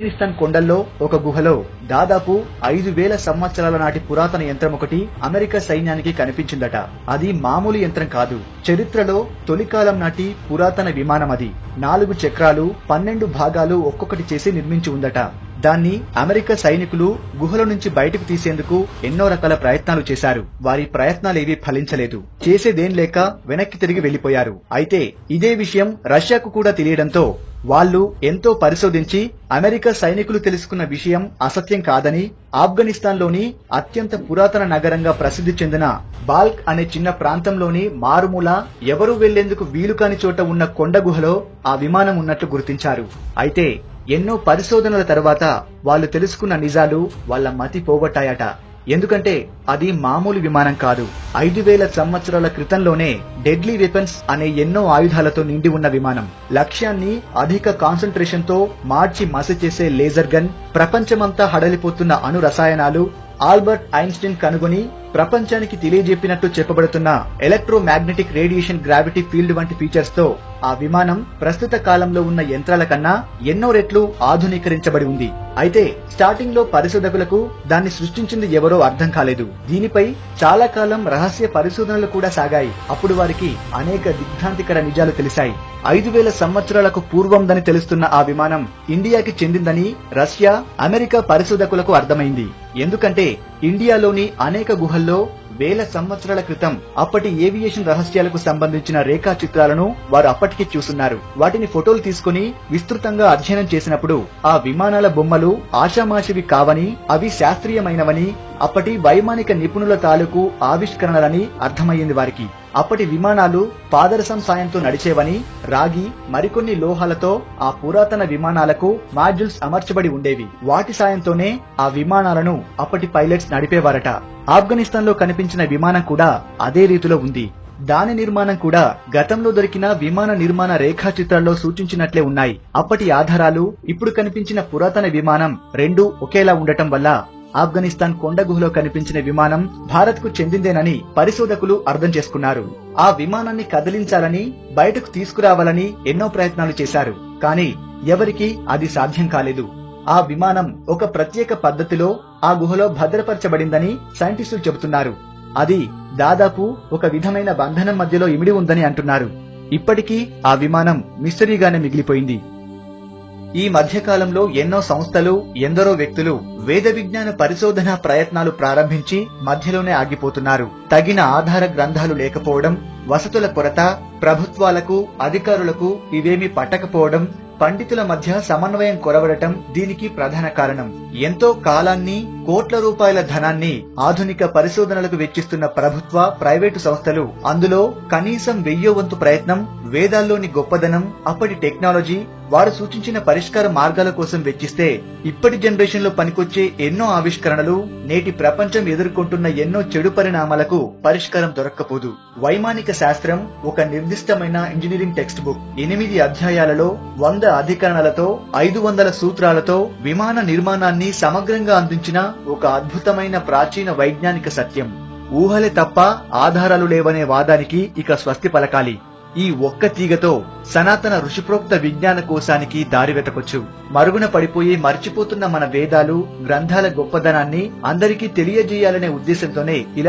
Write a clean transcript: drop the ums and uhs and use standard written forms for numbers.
ఆఫ్ఘనిస్తాన్ కొండల్లో ఒక గుహలో దాదాపు 5,000 సంవత్సరాల నాటి పురాతన యంత్రం ఒకటి అమెరికా సైన్యానికి కనిపించిందట. అది మామూలు యంత్రం కాదు. చరిత్రలో తొలికాలం నాటి పురాతన విమానం అది. 4 చక్రాలు, 12 భాగాలు ఒక్కొక్కటి చేసి నిర్మించి ఉందట. దాన్ని అమెరికా సైనికులు గుహల నుంచి బయటకు తీసేందుకు ఎన్నో రకాల ప్రయత్నాలు చేశారు. వారి ప్రయత్నాలేవీ ఫలించలేదు. చేసేదేం లేక వెనక్కి తిరిగి వెళ్లిపోయారు. అయితే ఇదే విషయం రష్యాకు కూడా తెలియడంతో వాళ్ళు ఎంతో పరిశోధించి అమెరికా సైనికులు తెలుసుకున్న విషయం అసత్యం కాదని ఆఫ్ఘనిస్తాన్ లోని అత్యంత పురాతన నగరంగా ప్రసిద్ధి చెందిన బాల్క్ అనే చిన్న ప్రాంతంలోని మారుమూల ఎవరూ వెళ్లేందుకు వీలు కాని చోట ఉన్న కొండ గుహలో ఆ విమానం ఉన్నట్లు గుర్తించారు. అయితే ఎన్నో పరిశోధనల తర్వాత వాళ్ళు తెలుసుకున్న నిజాలు వాళ్ళ మతి పోగొట్టాయట. ఎందుకంటే అది మామూలు విమానం కాదు. 5,000 సంవత్సరాల క్రితంలోనే డెడ్లీ వెపన్స్ అనే ఎన్నో ఆయుధాలతో నిండి ఉన్న విమానం. లక్ష్యాన్ని అధిక కాన్సంట్రేషన్ తో మార్చి మసి చేసే లేజర్ గన్, ప్రపంచమంతా హడలిపోతున్న అణు రసాయనాలు, ఆల్బర్ట్ ఐన్స్టీన్ కనుగొని ప్రపంచానికి తెలియజెప్పినట్టు చెప్పబడుతున్న ఎలక్ట్రోమాగ్నెటిక్ రేడియేషన్ గ్రావిటీ ఫీల్డ్ వంటి ఫీచర్స్ తో ఆ విమానం ప్రస్తుత కాలంలో ఉన్న యంత్రాల కన్నా ఎన్నో రెట్లు ఆధునీకరించబడి ఉంది. అయితే స్టార్టింగ్ లో పరిశోధకులకు దాన్ని సృష్టించింది ఎవరో అర్థం కాలేదు. దీనిపై చాలా కాలం రహస్య పరిశోధనలు కూడా సాగాయి. అప్పుడు వారికి అనేక దిగ్భ్రాంతికర నిజాలు తెలిసాయి. 5,000 సంవత్సరాలకు పూర్వందని తెలుస్తున్న ఆ విమానం ఇండియాకి చెందిందని రష్యా, అమెరికా పరిశోధకులకు అర్థమైంది. ఎందుకంటే ఇండియాలోని అనేక గుహల్లో వేల సంవత్సరాల క్రితం అప్పటి ఏవియేషన్ రహస్యాలకు సంబంధించిన రేఖా చిత్రాలను వారు అప్పటికే చూస్తున్నారు. వాటిని ఫోటోలు తీసుకుని విస్తృతంగా అధ్యయనం చేసినప్పుడు ఆ విమానాల బొమ్మలు ఆషామాషివి కావని, అవి శాస్త్రీయమైనవని, అప్పటి వైమానిక నిపుణుల తాలూకు ఆవిష్కరణలని అర్థమయ్యింది వారికి. అప్పటి విమానాలు పాదరసం సాయంతో నడిచేవని, రాగి మరికొన్ని లోహాలతో ఆ పురాతన విమానాలకు మాడ్యూల్స్ అమర్చబడి ఉండేవి. వాటి సాయంతోనే ఆ విమానాలను అప్పటి పైలట్స్ నడిపేవారట. ఆఫ్ఘనిస్తాన్ లో కనిపించిన విమానం కూడా అదే రీతిలో ఉంది. దాని నిర్మాణం కూడా గతంలో దొరికిన విమాన నిర్మాణ రేఖా చిత్రాల్లో సూచించినట్లే ఉన్నాయి. అప్పటి ఆధారాలు, ఇప్పుడు కనిపించిన పురాతన విమానం రెండూ ఒకేలా ఉండటం వల్ల ఆఫ్ఘనిస్తాన్ కొండ గుహలో కనిపించిన విమానం భారత్ కు చెందిందేనని పరిశోధకులు అర్థం చేసుకున్నారు. ఆ విమానాన్ని కదిలించాలని, బయటకు తీసుకురావాలని ఎన్నో ప్రయత్నాలు చేశారు. కానీ ఎవరికీ అది సాధ్యం కాలేదు. ఆ విమానం ఒక ప్రత్యేక పద్ధతిలో ఆ గుహలో భద్రపరచబడిందని సైంటిస్టులు చెబుతున్నారు. అది దాదాపు ఒక విధమైన బంధనం మధ్యలో ఇమిడి ఉందని అంటున్నారు. ఇప్పటికీ ఆ విమానం మిస్టరీగానే మిగిలిపోయింది. ఈ మధ్యకాలంలో ఎన్నో సంస్థలు, ఎందరో వ్యక్తులు వేద విజ్ఞాన పరిశోధన ప్రయత్నాలు ప్రారంభించి మధ్యలోనే ఆగిపోతున్నారు. తగిన ఆధార గ్రంథాలు లేకపోవడం, వసతుల కొరత, ప్రభుత్వాలకు, అధికారులకు ఇవేమీ పట్టకపోవడం, పండితుల మధ్య సమన్వయం కొరవడటం దీనికి ప్రధాన కారణం. ఎంతో కాలాన్ని, కోట్ల రూపాయల ధనాన్ని ఆధునిక పరిశోధనలకు వెచ్చిస్తున్న ప్రభుత్వ, ప్రైవేటు సంస్థలు అందులో కనీసం 1000వ వంతు ప్రయత్నం వేదాల్లోని గొప్పదనం, అప్పటి టెక్నాలజీ, వారు సూచించిన పరిష్కార మార్గాల కోసం వెచ్చిస్తే ఇప్పటి జనరేషన్ లో పనికొచ్చే ఎన్నో ఆవిష్కరణలు, నేటి ప్రపంచం ఎదుర్కొంటున్న ఎన్నో చెడు పరిణామాలకు పరిష్కారం దొరక్కపోదు. వైమానిక శాస్త్రం ఒక నిర్దిష్టమైన ఇంజనీరింగ్ టెక్స్ట్ బుక్, 8 అధ్యాయాలలో 100 అధికరణలతో 500 సూత్రాలతో విమాన నిర్మాణాన్ని సమగ్రంగా అందించిన ఒక అద్భుతమైన ప్రాచీన వైజ్ఞానిక సత్యం. ఊహలే తప్ప ఆధారాలు లేవనే వాదానికి ఇక స్వస్తి పలకాలి. ఈ ఒక్క తీగతో సనాతన ఋషిప్రోక్త విజ్ఞాన కోశానికి దారి వెతకొచ్చు. మరుగున పడిపోయి మర్చిపోతున్న మన వేదాలు, గ్రంథాల గొప్పదనాన్ని అందరికీ తెలియజేయాలనే ఉద్దేశంతోనే ఇలా